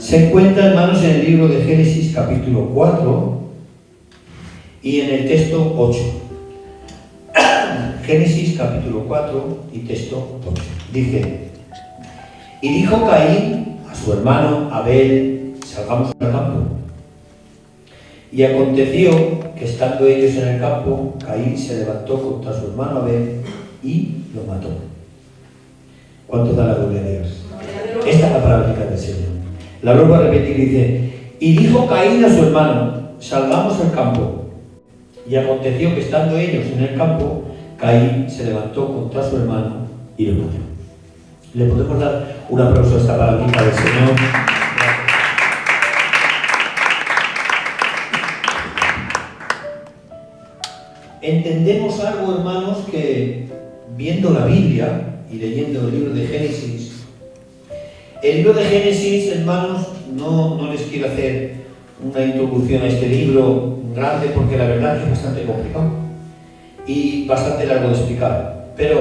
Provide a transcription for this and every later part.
se encuentra, hermanos, en el libro de Génesis capítulo 4 y en el texto 8. Génesis capítulo 4 y texto 8. Dice: y dijo Caín a su hermano Abel: salgamos al campo. Y aconteció que estando ellos en el campo, Caín se levantó contra su hermano Abel y lo mató. ¿Cuánto da la gloria a Dios? Esta es la palabra del Señor. La vuelvo a repetir, dice: y dijo Caín a su hermano: salgamos al campo. Y aconteció que estando ellos en el campo, Caín se levantó contra su hermano y lo mató. ¿Le podemos dar un aplauso a esta palabra del Señor? Entendemos algo, hermanos, que viendo la Biblia y leyendo el libro de Génesis, el libro de Génesis, hermanos, no les quiero hacer una introducción a este libro grande porque la verdad es bastante complicado y bastante largo de explicar. Pero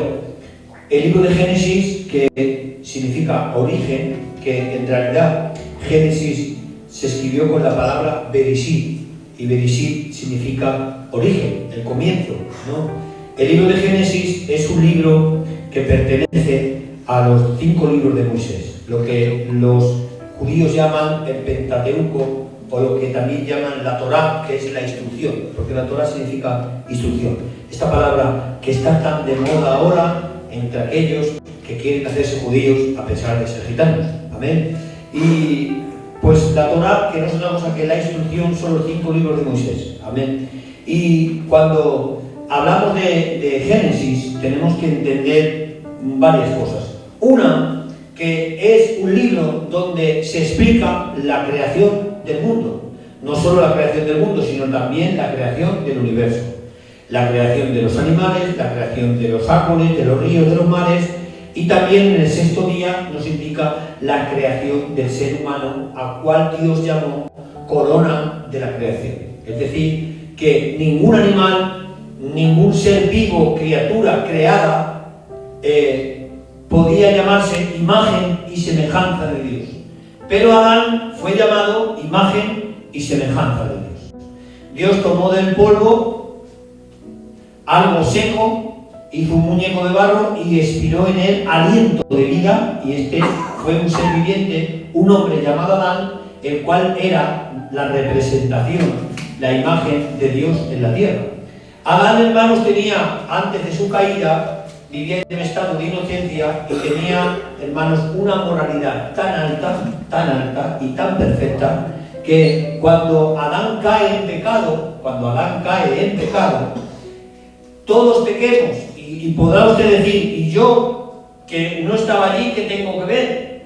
el libro de Génesis, que significa origen, que en realidad Génesis se escribió con la palabra Bereshit, y Bereshit significa origen, el comienzo, ¿no? El libro de Génesis es un libro que pertenece a los 5 libros de Moisés, lo que los judíos llaman el Pentateuco, o lo que también llaman la Torá, que es la instrucción, porque la Torá significa instrucción. Esta palabra que está tan de moda ahora entre aquellos que quieren hacerse judíos a pesar de ser gitanos. Amén. Y pues la Torá, que no es otra cosa que la instrucción, son los 5 libros de Moisés. Amén. Y cuando hablamos de Génesis, tenemos que entender varias cosas. Una, que es un libro donde se explica la creación del mundo. No solo la creación del mundo, sino también la creación del universo. La creación de los animales, la creación de los árboles, de los ríos, de los mares, y también en el 6º día nos indica la creación del ser humano, a cual Dios llamó corona de la creación. Es decir, que ningún animal, ningún ser vivo, criatura creada, podía llamarse imagen y semejanza de Dios. Pero Adán fue llamado imagen y semejanza de Dios. Dios tomó del polvo algo seco, hizo un muñeco de barro y expiró en él aliento de vida, y este fue un ser viviente, un hombre llamado Adán, el cual era la representación, la imagen de Dios en la tierra. Adán, hermanos, tenía, antes de su caída, vivía en un estado de inocencia y tenía, hermanos, una moralidad tan alta y tan perfecta, que cuando Adán cae en pecado, todos pequemos. Y podrá usted decir: ¿y yo, que no estaba allí, qué tengo que ver?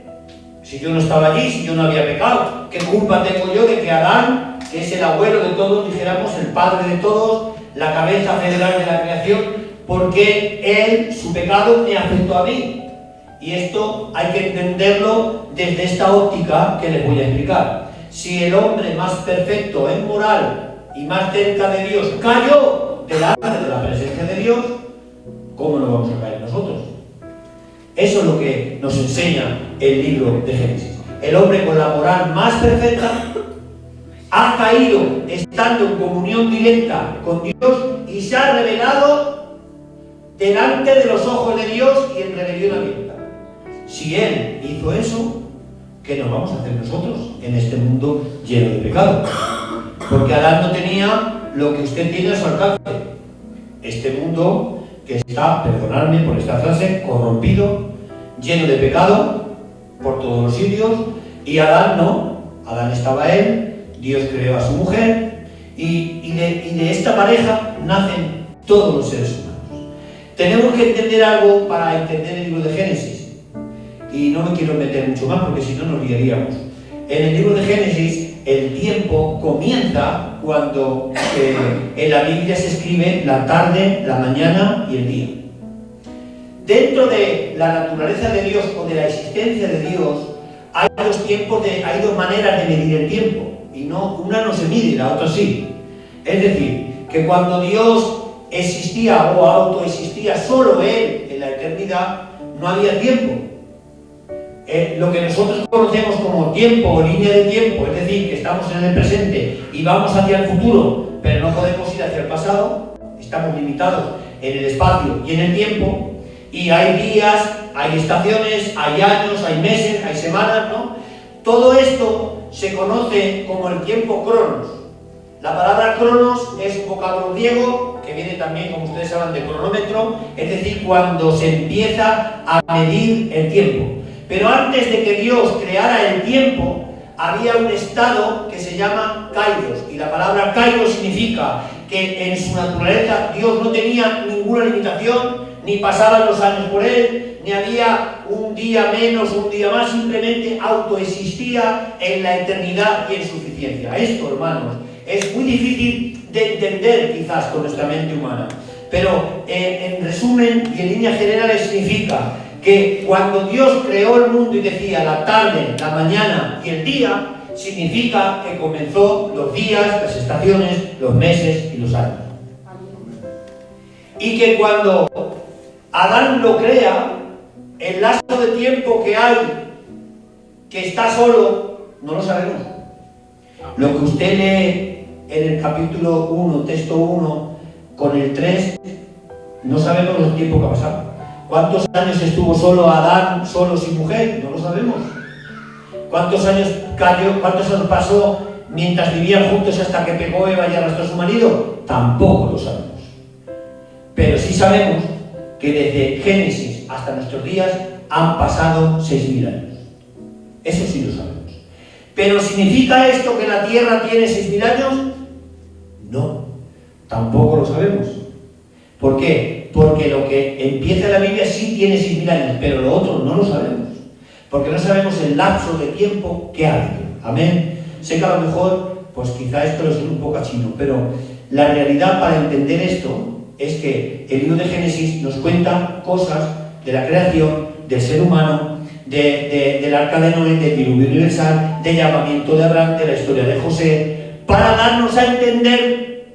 Si yo no estaba allí, si yo no había pecado, ¿qué culpa tengo yo de que Adán, que es el abuelo de todos, dijéramos, el padre de todos, la cabeza federal de la creación, porque él, su pecado, me afectó a mí? Y esto hay que entenderlo desde esta óptica que les voy a explicar. Si el hombre más perfecto en moral y más cerca de Dios cayó delante de la presencia de Dios, ¿cómo no vamos a caer nosotros? Eso es lo que nos enseña el libro de Génesis. El hombre con la moral más perfecta ha caído estando en comunión directa con Dios y se ha revelado delante de los ojos de Dios y en rebelión abierta. Si él hizo eso, ¿qué nos vamos a hacer nosotros en este mundo lleno de pecado? Porque Adán no tenía lo que usted tiene a su alcance. Este mundo que está, perdonadme por esta frase, corrompido, lleno de pecado por todos los sitios, y Adán no. Adán estaba él, Dios creó a su mujer, y de esta pareja nacen todos los seres humanos. Tenemos que entender algo para entender el libro de Génesis, y no me quiero meter mucho más porque si no nos liaríamos. En el libro de Génesis el tiempo comienza cuando en la Biblia se escribe la tarde, la mañana y el día. Dentro de la naturaleza de Dios o de la existencia de Dios hay hay dos maneras de medir el tiempo, y una no se mide y la otra sí. Es decir, que cuando Dios existía o autoexistía solo Él en la eternidad, no había tiempo. lo que nosotros conocemos como tiempo o línea de tiempo, es decir, que estamos en el presente y vamos hacia el futuro, pero no podemos ir hacia el pasado, estamos limitados en el espacio y en el tiempo, y hay días, hay estaciones, hay años, hay meses, hay semanas, ¿no? Todo esto se conoce como el tiempo cronos. La palabra cronos es un vocablo griego que viene también, como ustedes saben, de cronómetro, es decir, cuando se empieza a medir el tiempo. Pero antes de que Dios creara el tiempo, había un estado que se llama kairos, y la palabra kairos significa que en su naturaleza Dios no tenía ninguna limitación, ni pasaban los años por él, ni había un día menos o un día más, simplemente autoexistía en la eternidad y en suficiencia. Esto, hermanos, es muy difícil de entender quizás con nuestra mente humana, pero en resumen y en líneas generales significa que cuando Dios creó el mundo y decía la tarde, la mañana y el día, significa que comenzó los días, las estaciones, los meses y los años. Y que cuando Adán lo crea, el lapso de tiempo que hay, que está solo, no lo sabemos. Lo que usted lee en el capítulo 1, texto 1, con el 3, no sabemos el tiempo que ha pasado. ¿Cuántos años estuvo solo Adán, solo sin mujer? No lo sabemos. ¿Cuántos años pasó mientras vivían juntos hasta que pecó Eva y arrastró a su marido? Tampoco lo sabemos. Pero sí sabemos que desde Génesis hasta nuestros días han pasado 6.000 años. Eso sí lo sabemos. ¿Pero significa esto que la Tierra tiene 6.000 años? No, tampoco lo sabemos. ¿Por qué? Porque lo que empieza la Biblia sí tiene 6.000 años, pero lo otro no lo sabemos. Porque no sabemos el lapso de tiempo que ha habido. Amén. Sé que a lo mejor, pues quizá esto lo suena un poco a chino, pero la realidad para entender esto es que el libro de Génesis nos cuenta cosas de la creación, del ser humano, del arca de Noé, del diluvio universal, del llamamiento de Abraham, de la historia de José, para darnos a entender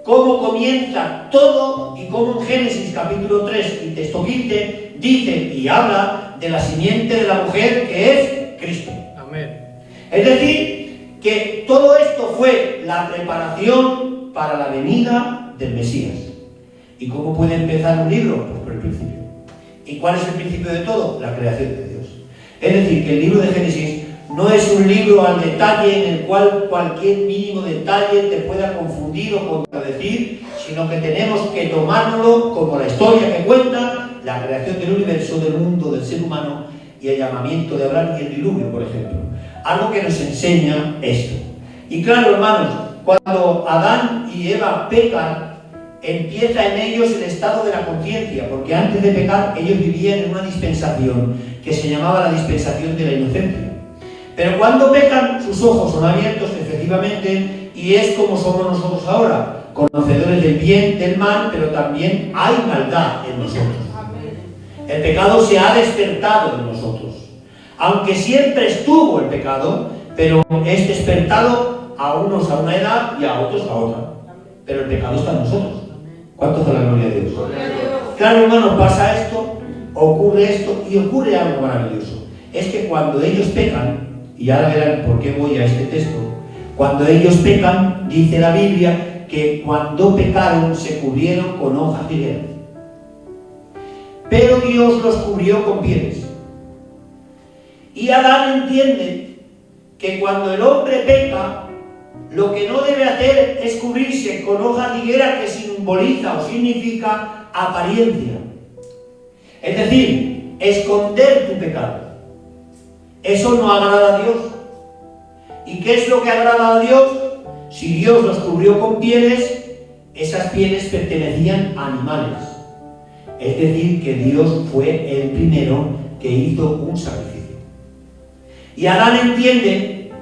cómo comienza todo y cómo en Génesis capítulo 3 y texto 15 dice y habla de la simiente de la mujer que es Cristo. Amén. Es decir, que todo esto fue la preparación para la venida del Mesías. ¿Y cómo puede empezar un libro? Pues por el principio. ¿Y cuál es el principio de todo? La creación de Dios. Es decir, que el libro de Génesis no es un libro al detalle en el cual cualquier mínimo detalle te pueda confundir o contradecir, sino que tenemos que tomárnoslo como la historia que cuenta la creación del universo, del mundo, del ser humano y el llamamiento de Abraham y el diluvio, por ejemplo. Algo que nos enseña esto. Y claro, hermanos, cuando Adán y Eva pecan, empieza en ellos el estado de la conciencia, porque antes de pecar ellos vivían en una dispensación que se llamaba la dispensación de la inocencia. Pero cuando pecan, sus ojos son abiertos, efectivamente, y es como somos nosotros ahora, conocedores del bien, del mal, pero también hay maldad en nosotros. El pecado se ha despertado en nosotros. Aunque siempre estuvo el pecado, pero es despertado a unos a una edad y a otros a otra. Pero el pecado está en nosotros. ¿Cuántos da la gloria de Dios? Claro, hermanos, pasa esto, ocurre esto y ocurre algo maravilloso. Es que cuando ellos pecan, y ahora verán por qué voy a este texto, cuando ellos pecan, dice la Biblia, que cuando pecaron se cubrieron con hojas de higuera. Pero Dios los cubrió con pieles. Y Adán entiende que cuando el hombre peca, lo que no debe hacer es cubrirse con hojas de higuera, que simboliza o significa apariencia. Es decir, esconder tu pecado. Eso no agrada a Dios. ¿Y qué es lo que agrada a Dios? Si Dios los cubrió con pieles, esas pieles pertenecían a animales. Es decir, que Dios fue el primero que hizo un sacrificio. Y Adán entiende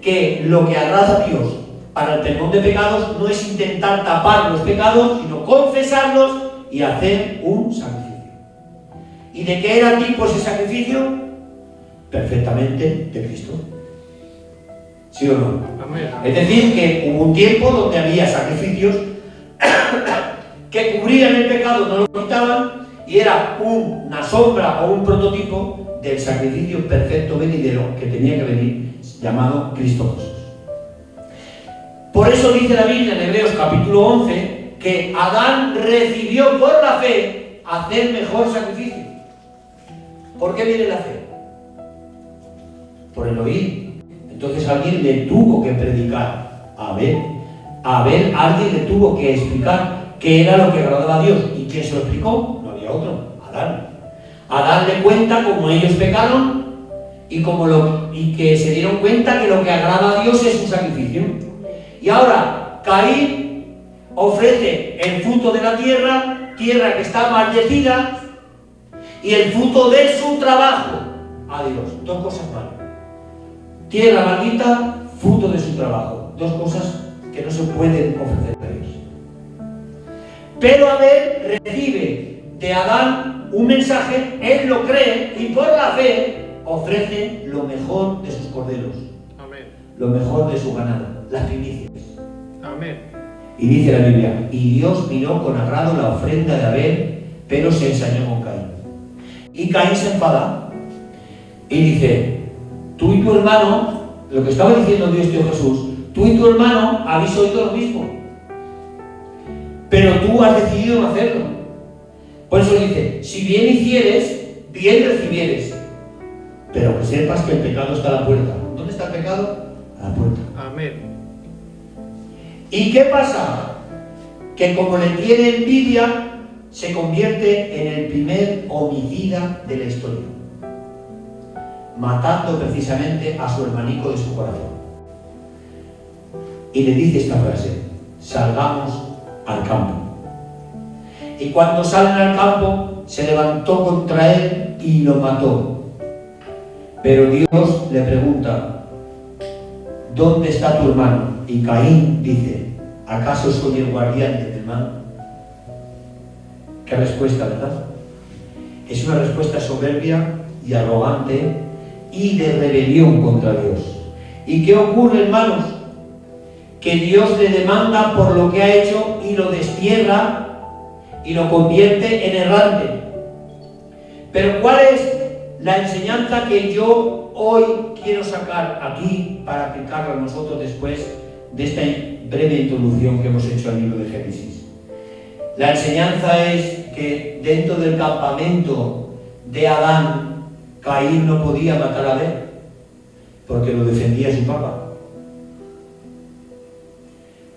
que lo que agrada a Dios para el perdón de pecados no es intentar tapar los pecados, sino confesarlos y hacer un sacrificio. ¿Y de qué era tipo ese sacrificio? Perfectamente de Cristo. ¿Sí o no? Amén. Es decir, que hubo un tiempo donde había sacrificios que cubrían el pecado, no lo quitaban, y era una sombra o un prototipo del sacrificio perfecto venidero que tenía que venir, llamado Cristo Jesús. Por eso dice la Biblia en Hebreos capítulo 11 que Adán recibió por la fe hacer mejor sacrificio. ¿Por qué viene la fe? Por el oír. Entonces alguien le tuvo que predicar a Abel, alguien le tuvo que explicar qué era lo que agradaba a Dios. ¿Y quién se lo explicó? No había otro, Adán. Adán le cuenta cómo ellos pecaron y que se dieron cuenta que lo que agrada a Dios es un sacrificio. Y ahora Caín ofrece el fruto de la tierra que está maldecida, y el fruto de su trabajo a Dios. Dos cosas malas. Tierra maldita, fruto de su trabajo. Dos cosas que no se pueden ofrecer a Dios. Pero Abel recibe de Adán un mensaje, él lo cree y por la fe ofrece lo mejor de sus corderos. Amén. Lo mejor de su ganado, las primicias. Amén. Y dice la Biblia, y Dios miró con agrado la ofrenda de Abel, pero se ensañó con Caín. Y Caín se enfada y dice, tú y tu hermano, lo que estaba diciendo Dios tío Jesús, tú y tu hermano habéis oído lo mismo, pero tú has decidido no hacerlo. Por eso dice, si bien hicieres, bien recibieres, pero que sepas que el pecado está a la puerta. ¿Dónde está el pecado? A la puerta. Amén. ¿Y qué pasa? Que como le tiene envidia, se convierte en el primer homicida de la historia, matando precisamente a su hermanico de su corazón. Y le dice esta frase, salgamos al campo. Y cuando salen al campo, se levantó contra él y lo mató. Pero Dios le pregunta, ¿dónde está tu hermano? Y Caín dice, ¿acaso soy el guardián de mi hermano? Qué respuesta, ¿verdad? Es una respuesta soberbia y arrogante y de rebelión contra Dios. ¿Y qué ocurre, hermanos? Que Dios le demanda por lo que ha hecho y lo destierra y lo convierte en errante. Pero ¿cuál es la enseñanza que yo hoy quiero sacar aquí para aplicarla a nosotros después de esta breve introducción que hemos hecho al libro de Génesis? La enseñanza es que dentro del campamento de Adán, Caín no podía matar a Abel porque lo defendía su papá.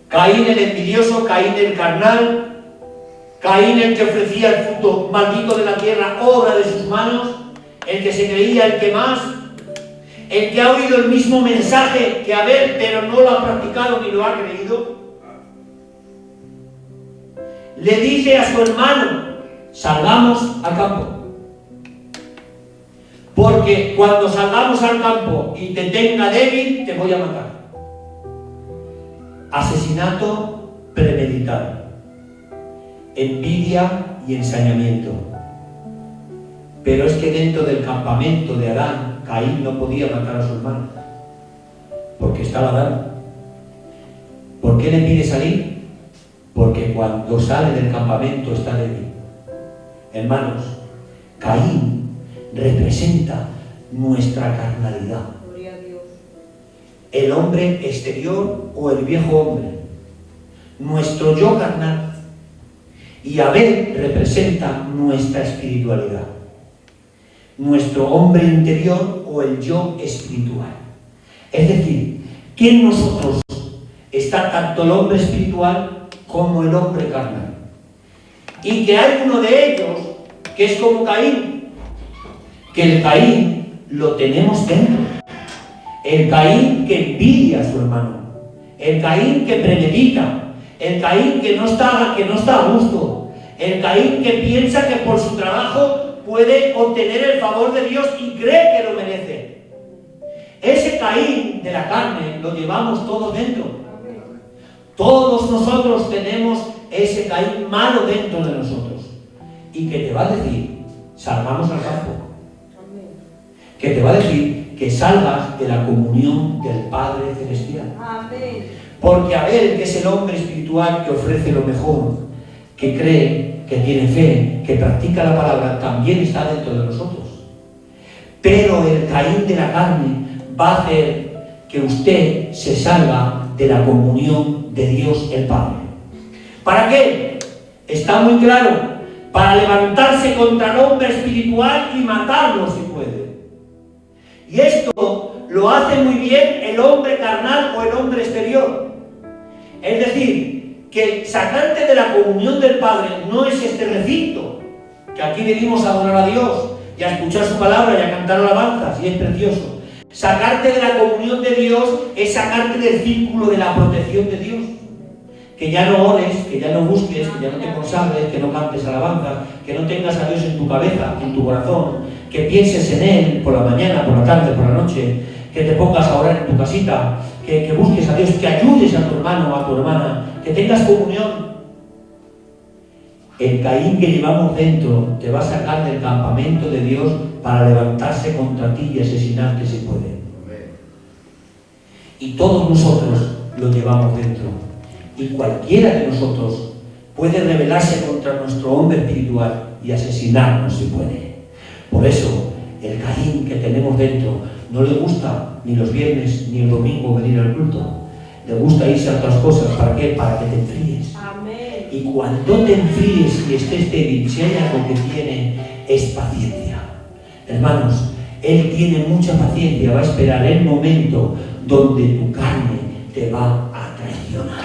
Caín el envidioso, Caín el carnal, Caín el que ofrecía el fruto maldito de la tierra, obra de sus manos, el que se creía el que más, el que ha oído el mismo mensaje que Abel, pero no lo ha practicado ni lo ha creído, le dice a su hermano, salgamos al campo. Porque cuando salgamos al campo y te tenga débil, te voy a matar. Asesinato premeditado, envidia y ensañamiento. Pero es que dentro del campamento de Adán, Caín no podía matar a su hermano, porque estaba Adán. ¿Por qué le pide salir? Porque cuando sale del campamento está débil. Hermanos, Caín representa nuestra carnalidad. Gloria a Dios. El hombre exterior o el viejo hombre, nuestro yo carnal. Y Abel representa nuestra espiritualidad, nuestro hombre interior o el yo espiritual. Es decir, que en nosotros está tanto el hombre espiritual como el hombre carnal. Y que hay uno de ellos que es como Caín, que el Caín lo tenemos dentro. El Caín que envidia a su hermano, el Caín que premedita, el Caín que no está a gusto, el Caín que piensa que por su trabajo puede obtener el favor de Dios y cree que lo merece. Ese Caín de la carne lo llevamos todos dentro. Todos nosotros tenemos ese Caín malo dentro de nosotros. Y que te va a decir, salgamos al campo. Que te va a decir que salgas de la comunión del Padre Celestial. Amén. Porque Abel, que es el hombre espiritual que ofrece lo mejor, que cree que tiene fe, que practica la palabra, también está dentro de nosotros. Pero el Caín de la carne va a hacer que usted se salga de la comunión de Dios el Padre. ¿Para qué? Está muy claro. Para levantarse contra el hombre espiritual y matarlo si puede. Y esto lo hace muy bien el hombre carnal o el hombre exterior. Es decir, que sacarte de la comunión del Padre no es este recinto, que aquí venimos a adorar a Dios y a escuchar su palabra y a cantar alabanzas, y es precioso. Sacarte de la comunión de Dios es sacarte del círculo de la protección de Dios. Que ya no ores, que ya no busques, que ya no te consagres, que no cantes alabanzas, que no tengas a Dios en tu cabeza, en tu corazón, que pienses en Él por la mañana, por la tarde, por la noche, que te pongas a orar en tu casita, que busques a Dios, que ayudes a tu hermano o a tu hermana, que tengas comunión. El Caín que llevamos dentro te va a sacar del campamento de Dios para levantarse contra ti y asesinarte si puede. Y todos nosotros lo llevamos dentro. Y cualquiera de nosotros puede rebelarse contra nuestro hombre espiritual y asesinarnos si puede. Por eso, el Caín que tenemos dentro no le gusta ni los viernes ni el domingo venir al culto. Le gusta irse a otras cosas. ¿Para qué? Para que te enfríes. Amén. Y cuando te enfríes y estés débil, si hay algo que tiene, es paciencia. Hermanos, Él tiene mucha paciencia, va a esperar el momento donde tu carne te va a traicionar.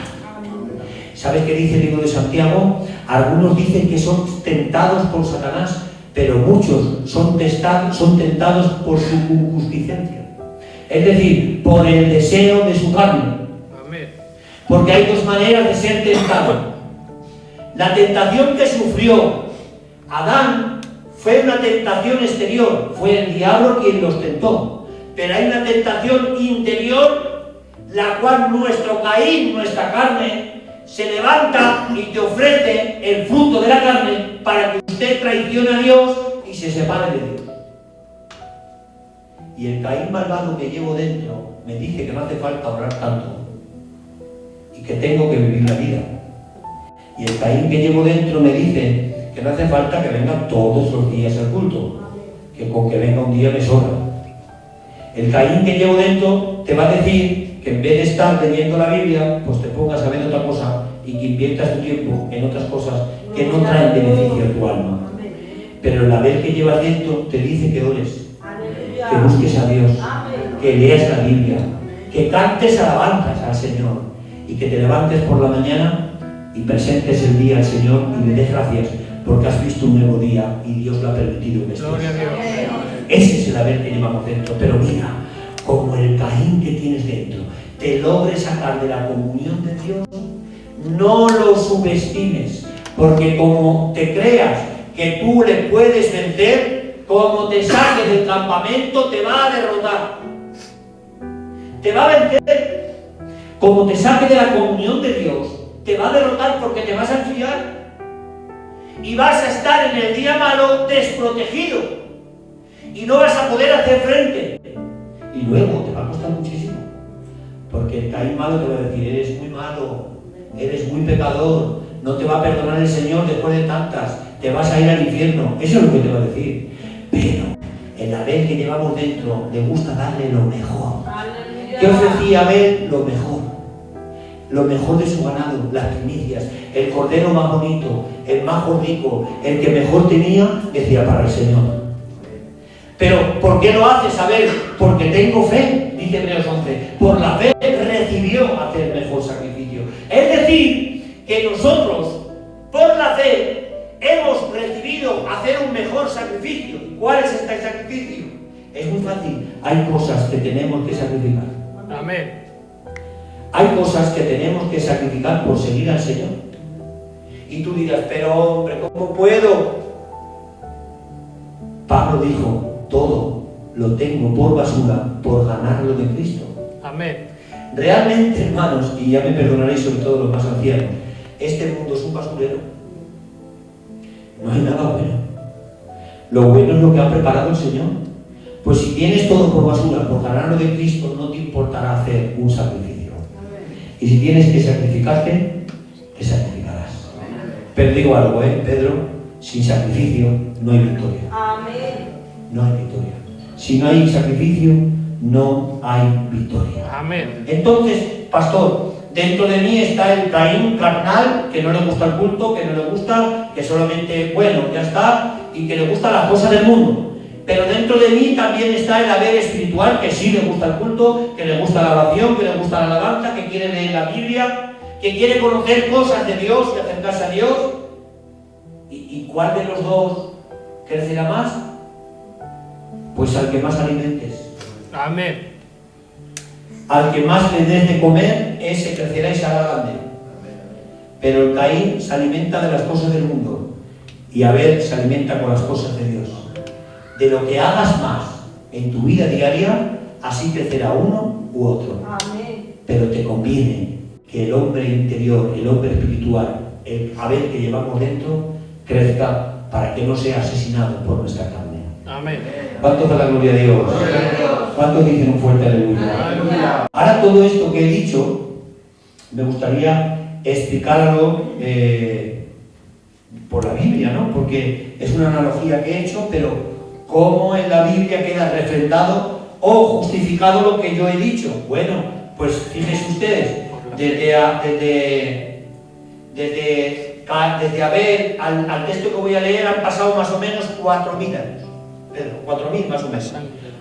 ¿Sabes qué dice el libro de Santiago? Algunos dicen que son tentados por Satanás, pero muchos son tentados por su concupiscencia. Es decir, por el deseo de su carne. Amén. Porque hay dos maneras de ser tentado. La tentación que sufrió Adán fue una tentación exterior, fue el diablo quien los tentó. Pero hay una tentación interior, la cual nuestro Caín, nuestra carne, se levanta y te ofrece el fruto de la carne para que usted traicione a Dios y se separe de Dios. Y el Caín malvado que llevo dentro me dice que no hace falta orar tanto y que tengo que vivir la vida. Y el Caín que llevo dentro me dice que no hace falta que venga todos los días al culto, que con que venga un día me sobra. El Caín que llevo dentro te va a decir que en vez de estar leyendo la Biblia, pues te pongas a ver otra cosa y que inviertas tu tiempo en otras cosas que no traen beneficio a tu alma. Pero la vez que llevas dentro te dice que ores, que busques a Dios, que leas la Biblia, que cantes alabanzas al Señor y que te levantes por la mañana y presentes el día al Señor y le des gracias porque has visto un nuevo día y Dios lo ha permitido que estés. Gloria a Dios. Ese es el haber que llevamos dentro. Pero mira, como el Caín que tienes dentro te logre sacar de la comunión de Dios, no lo subestimes, porque como te creas que tú le puedes vencer, como te saques del campamento te va a derrotar, te va a vencer. Como te saque de la comunión de Dios, te va a derrotar porque te vas a enfriar y vas a estar en el día malo desprotegido y no vas a poder hacer frente. Y luego te va a costar muchísimo, porque el Caín malo te va a decir: eres muy malo, eres muy pecador, no te va a perdonar el Señor después de tantas, te vas a ir al infierno. Eso es lo que te va a decir. Pero el Abel que llevamos dentro le gusta darle lo mejor. ¿Qué ofrecía Abel? Lo mejor de su ganado, las primicias, el cordero más bonito, el más rico, el que mejor tenía, decía: para el Señor. Pero ¿por qué lo haces, Abel? Porque tengo fe, dice Hebreos 11. Por la fe recibió hacer mejor sacrificio. Es decir, que nosotros, por la fe, hemos recibido hacer un mejor sacrificio. ¿Cuál es este sacrificio? Es muy fácil. Hay cosas que tenemos que sacrificar. Amén. Hay cosas que tenemos que sacrificar por seguir al Señor. Y tú dirás: pero hombre, ¿cómo puedo? Pablo dijo: todo lo tengo por basura por ganarlo de Cristo. Amén. Realmente, hermanos, y ya me perdonaréis sobre todo los más ancianos, este mundo es un basurero. No hay nada bueno. Lo bueno es lo que ha preparado el Señor. Pues si tienes todo por basura por ganarlo de Cristo, no te importará hacer un sacrificio. Y si tienes que sacrificarte, te sacrificarás. Pero digo algo, Pedro, sin sacrificio no hay victoria. Amén. No hay victoria. Si no hay sacrificio, no hay victoria. Amén. Entonces, pastor, dentro de mí está el Caín carnal, que no le gusta el culto, que no le gusta, que solamente, bueno, ya está, y que le gustan las cosas del mundo. Pero dentro de mí también está el Abel espiritual, que sí le gusta el culto, que le gusta la oración, que le gusta la alabanza, que quiere leer la Biblia, que quiere conocer cosas de Dios y acercarse a Dios. ¿Y cuál de los dos crecerá más? Pues al que más alimentes. Amén. Al que más le des de comer, ese crecerá y se hará grande. Pero el Caín se alimenta de las cosas del mundo y Abel se alimenta con las cosas de Dios. De lo que hagas más en tu vida diaria, así crecerá uno u otro. Amén. Pero te conviene que el hombre interior, el hombre espiritual, el Abel que llevamos dentro, crezca para que no sea asesinado por nuestra carne. Amén. ¿Cuántos da la gloria a Dios? ¿Cuántos dicen un fuerte aleluya? Aleluya. Ahora todo esto que he dicho, me gustaría explicarlo por la Biblia, ¿no? Porque es una analogía que he hecho, pero ¿cómo en la Biblia queda refrendado o justificado lo que yo he dicho? Bueno, pues fíjense ustedes, desde Abel al texto que voy a leer han pasado más o menos 4.000 años. Pedro, 4.000 más o menos.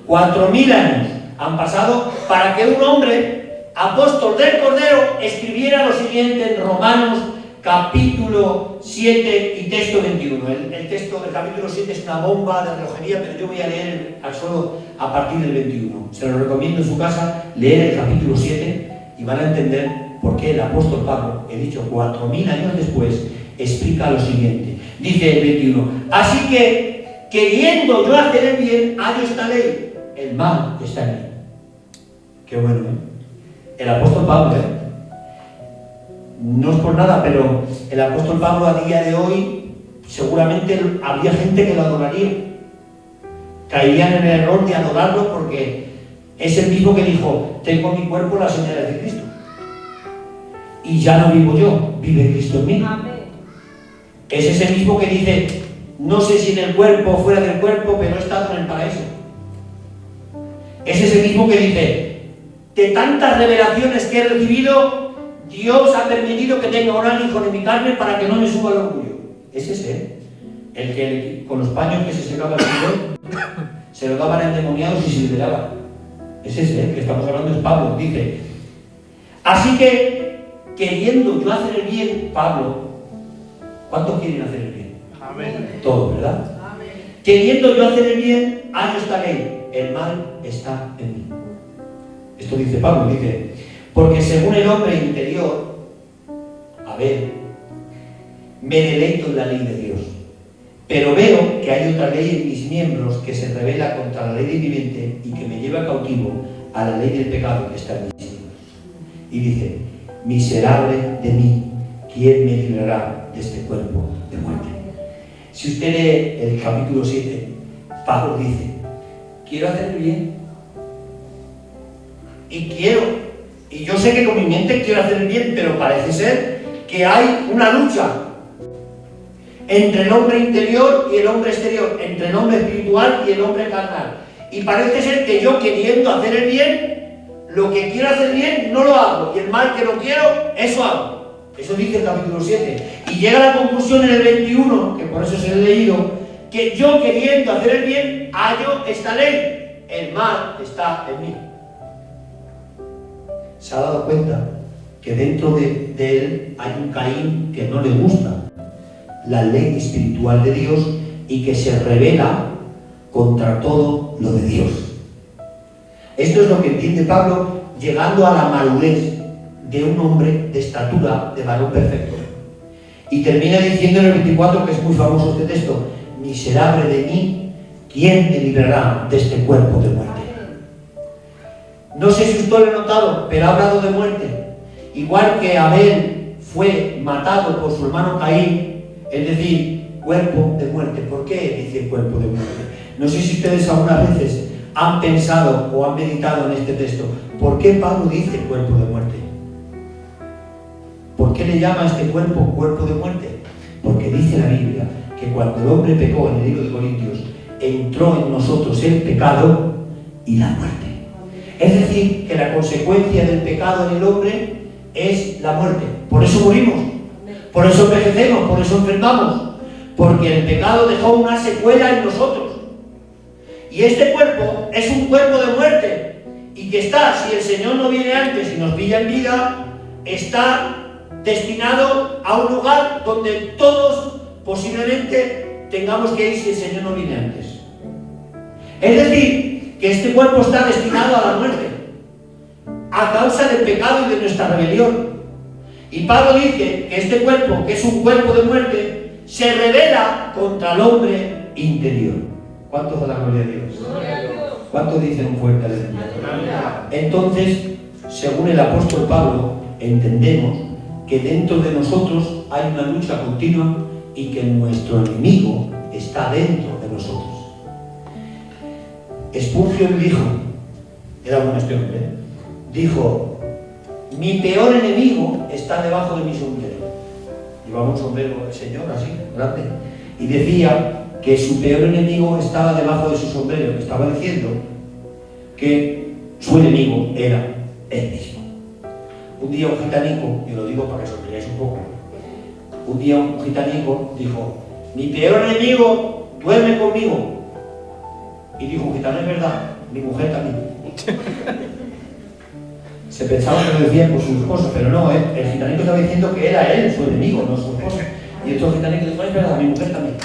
4.000 años han pasado para que un hombre, apóstol del Cordero, escribiera lo siguiente en Romanos capítulo 7 y texto 21. El texto del capítulo 7 es una bomba de relojería, pero yo voy a leer solo a partir del 21. Se lo recomiendo en su casa, leer el capítulo 7 y van a entender por qué el apóstol Pablo, he dicho 4.000 años después, explica lo siguiente. Dice el 21, así que, queriendo yo hacer el bien, hallo esta ley, el mal está en mí. Qué bueno, El apóstol Pablo, no es por nada, pero el apóstol Pablo a día de hoy seguramente habría gente que lo adoraría. Caerían en el error de adorarlo porque es el mismo que dijo, tengo en mi cuerpo las señales de Cristo. Y ya no vivo yo, vive Cristo en mí. Amén. Es ese mismo que dice, no sé si en el cuerpo o fuera del cuerpo, pero he estado en el paraíso. Es ese mismo que dice, de tantas revelaciones que he recibido, Dios ha permitido que tenga un hijo de mi carne para que no me suba el orgullo. Es ese, el que con los paños que se secaba el sudor, se lo daban a endemoniados y se liberaban. Es ese, que estamos hablando, es Pablo, dice. Así que, queriendo yo hacer el bien, Pablo, ¿cuántos quieren hacer el bien? Amén. Todos, ¿verdad? Amén. Queriendo yo hacer el bien, hallo esta ley, el mal está en mí. Esto dice Pablo, dice, porque según el hombre interior, a ver, me deleito en la ley de Dios, pero veo que hay otra ley en mis miembros que se revela contra la ley de mi mente y que me lleva cautivo a la ley del pecado que está en mis miembros. Y dice, miserable de mí, ¿quién me librará de este cuerpo de muerte? Si usted lee el capítulo 7, Pablo dice, quiero hacer el bien, y yo sé que con mi mente quiero hacer el bien, pero parece ser que hay una lucha entre el hombre interior y el hombre exterior, entre el hombre espiritual y el hombre carnal. Y parece ser que yo, queriendo hacer el bien, lo que quiero hacer bien no lo hago, y el mal que no quiero, eso hago. Eso dice el capítulo 7. Y llega a la conclusión en el 21, que por eso se lo he leído, que yo, queriendo hacer el bien, hallo esta ley, el mal está en mí. Se ha dado cuenta que dentro de él hay un Caín que no le gusta la ley espiritual de Dios y que se rebela contra todo lo de Dios. Esto es lo que entiende Pablo llegando a la madurez de un hombre de estatura, de varón perfecto. Y termina diciendo en el 24, que es muy famoso este texto, miserable de mí, ¿quién me librará de este cuerpo de muerte? No sé si usted lo ha notado, pero ha hablado de muerte. Igual que Abel fue matado por su hermano Caín, es decir, cuerpo de muerte. ¿Por qué dice cuerpo de muerte? No sé si ustedes algunas veces han pensado o han meditado en este texto. ¿Por qué Pablo dice cuerpo de muerte? ¿Por qué le llama a este cuerpo cuerpo de muerte? Porque dice la Biblia que cuando el hombre pecó, en el libro de Corintios, entró en nosotros el pecado y la muerte. Es decir, que la consecuencia del pecado en el hombre es la muerte. Por eso morimos, por eso envejecemos, por eso enfermamos, porque el pecado dejó una secuela en nosotros. Y este cuerpo es un cuerpo de muerte, y que está, si el Señor no viene antes y nos pilla en vida, está destinado a un lugar donde todos posiblemente tengamos que ir si el Señor no viene antes. Es decir, que este cuerpo está destinado a la muerte a causa del pecado y de nuestra rebelión. Y Pablo dice que este cuerpo, que es un cuerpo de muerte, se rebela contra el hombre interior. ¿Cuántos da la gloria a Dios? ¿Cuántos dicen un fuerte aleluya? Entonces, según el apóstol Pablo, entendemos que dentro de nosotros hay una lucha continua y que nuestro enemigo está dentro de nosotros. Spurgeon dijo, era bueno este hombre, dijo: mi peor enemigo está debajo de mi sombrero. Llevaba un sombrero el señor así, grande, y decía que su peor enemigo estaba debajo de su sombrero, que estaba diciendo que su enemigo era él mismo. Un día un gitanico, y lo digo para que sonriáis un poco, un día un gitanico dijo: mi peor enemigo duerme conmigo. Y dijo un gitano: es verdad, mi mujer también. Se pensaba que lo decían por su esposa, pero no, el gitanico estaba diciendo que era él su enemigo, no su esposa. Y estos gitanicos dijeron: es verdad, mi mujer también.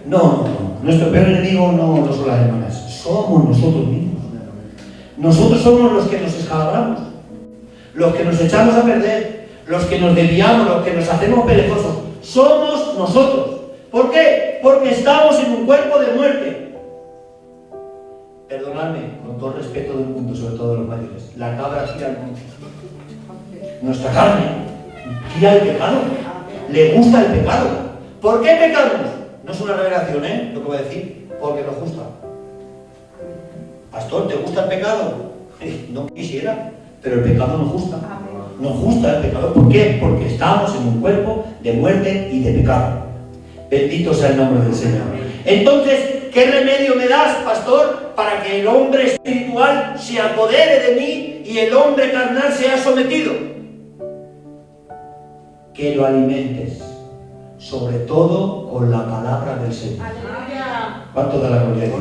No, nuestro peor enemigo no son las hermanas, somos nosotros mismos. Nosotros somos los que nos escalabramos, los que nos echamos a perder, los que nos desviamos, los que nos hacemos perezosos. Somos nosotros. ¿Por qué? Porque estamos en un cuerpo de muerte. Perdonadme, con todo el respeto del mundo, sobre todo de los mayores, la cabra tira al monte. Nuestra carne tira el pecado, le gusta el pecado. ¿Por qué pecamos? No es una revelación, lo que voy a decir, porque nos gusta. Pastor, ¿te gusta el pecado? No quisiera, pero el pecado nos gusta. Nos gusta el pecado. ¿Por qué? Porque estamos en un cuerpo de muerte y de pecado. Bendito sea el nombre del Señor. Entonces, ¿qué remedio me das, pastor, para que el hombre espiritual se apodere de mí y el hombre carnal sea sometido? Que lo alimentes, sobre todo con la palabra del Señor. ¿Cuánto da la gloria a Dios?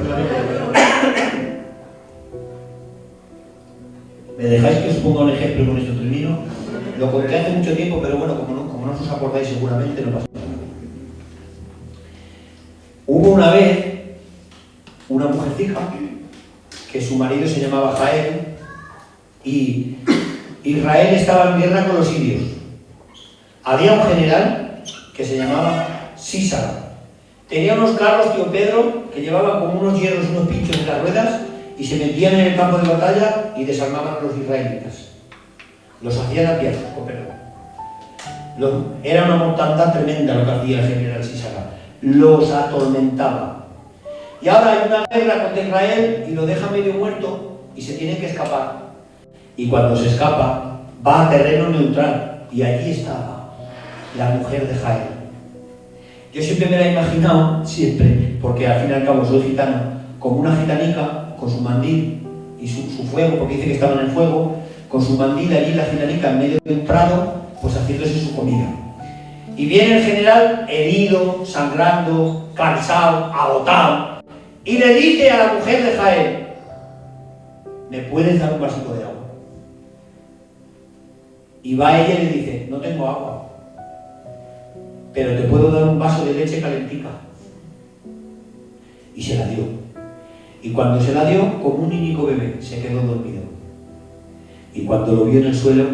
¿Me dejáis que os ponga un ejemplo con esto termino? Lo conté hace mucho tiempo, pero bueno, como no os acordáis seguramente, no pasa nada. Hubo una vez una mujercita que su marido se llamaba Jael y Israel estaba en guerra con los sirios. Había un general que se llamaba Sísara. Tenía unos carros, tío Pedro, que llevaban como unos hierros, unos pinchos en las ruedas y se metían en el campo de batalla y desarmaban a los israelitas. Los hacían a piedra, con perdón. Era una mortandad tremenda lo que hacía el general Sísara. Los atormentaba. Y ahora hay una guerra contra Israel y lo deja medio muerto y se tiene que escapar. Y cuando se escapa, va a terreno neutral y allí estaba la mujer de Jael. Yo siempre me la he imaginado, siempre, porque al fin y al cabo soy gitano, como una gitanica con su mandil y su fuego, porque dice que estaba en el fuego, con su mandil allí la gitanica en medio del prado, pues haciéndose su comida. Y viene el general herido, sangrando, cansado, agotado, y le dice a la mujer de Jael: ¿me puedes dar un vasito de agua? Y va ella y le dice: no tengo agua, pero te puedo dar un vaso de leche calentica. Y se la dio. Y cuando se la dio, como un niñico bebé, se quedó dormido. Y cuando lo vio en el suelo,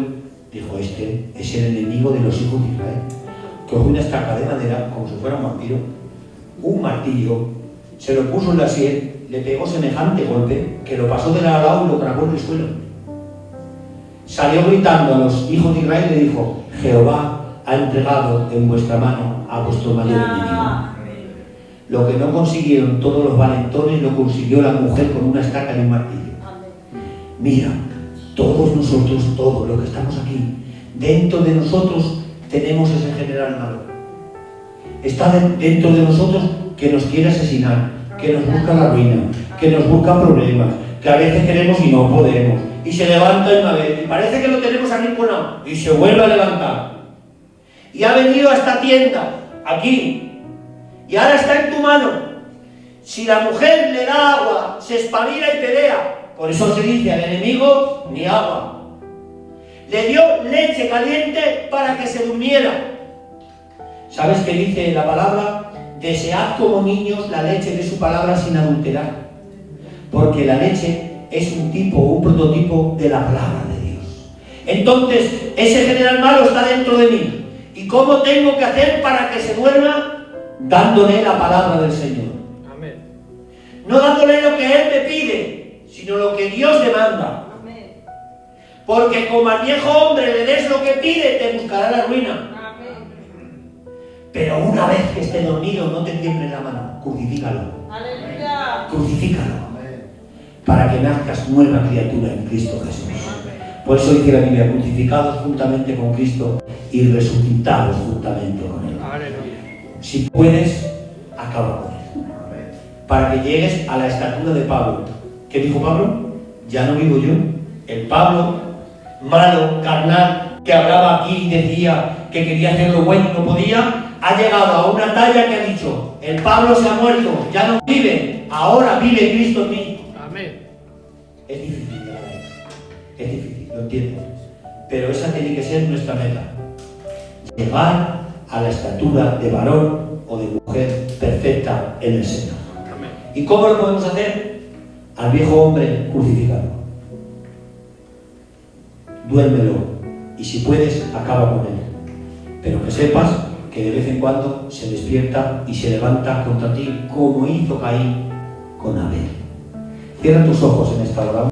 dijo: este es el enemigo de los hijos de Israel. Cogió una estaca de madera, como si fuera un vampiro, un martillo, se lo puso en la sien, le pegó semejante golpe que lo pasó de lado a lado y lo clavó en el suelo. Salió gritando a los hijos de Israel y le dijo: Jehová ha entregado en vuestra mano a vuestro mayor enemigo. Lo que no consiguieron todos los valentones lo consiguió la mujer con una estaca y un martillo. Mira, todos nosotros, todos los que estamos aquí, dentro de nosotros tenemos ese general malo. está dentro de nosotros que nos quiere asesinar, que nos busca la ruina, que nos busca problemas, que a veces queremos y no podemos, y se levanta una vez, y parece que lo tenemos arrinconado, y se vuelve a levantar. Y ha venido a esta tienda, aquí, y ahora está en tu mano. Si la mujer le da agua, se espabila y pelea. Por eso se dice al enemigo, ni agua. Le dio leche caliente para que se durmiera. ¿Sabes qué dice la palabra? Desead como niños la leche de su palabra sin adulterar. Porque la leche es un prototipo de la palabra de Dios. Entonces, ese general malo está dentro de mí. ¿Y cómo tengo que hacer para que se duerma? Dándole la palabra del Señor. Amén. No dándole lo que Él me pide, sino lo que Dios demanda. Amén. Porque como al viejo hombre le des lo que pide, te buscará la ruina. Pero una vez que esté dormido, no te tiemble la mano, crucifícalo. Aleluya. Crucifícalo. Para que nazcas nueva criatura en Cristo Jesús. Por eso dice la Biblia, crucificados juntamente con Cristo y resucitados juntamente con Él. Aleluya. Si puedes, acaba con Él. Para que llegues a la estatura de Pablo. ¿Qué dijo Pablo? Ya no vivo yo. El Pablo, malo, carnal, que hablaba aquí y decía que quería hacer lo bueno y no podía, ha llegado a una talla que ha dicho, el Pablo se ha muerto, ya no vive, ahora vive Cristo en mí. Amén. Es difícil llegar a eso. Es difícil, lo entiendo. Pero esa tiene que ser nuestra meta. Llegar a la estatura de varón o de mujer perfecta en el Señor. Amén. ¿Y cómo lo podemos hacer? Al viejo hombre crucificado. Duérmelo y si puedes, acaba con él. Pero que sepas que de vez en cuando se despierta y se levanta contra ti como hizo Caín con Abel. Cierra tus ojos en esta hora.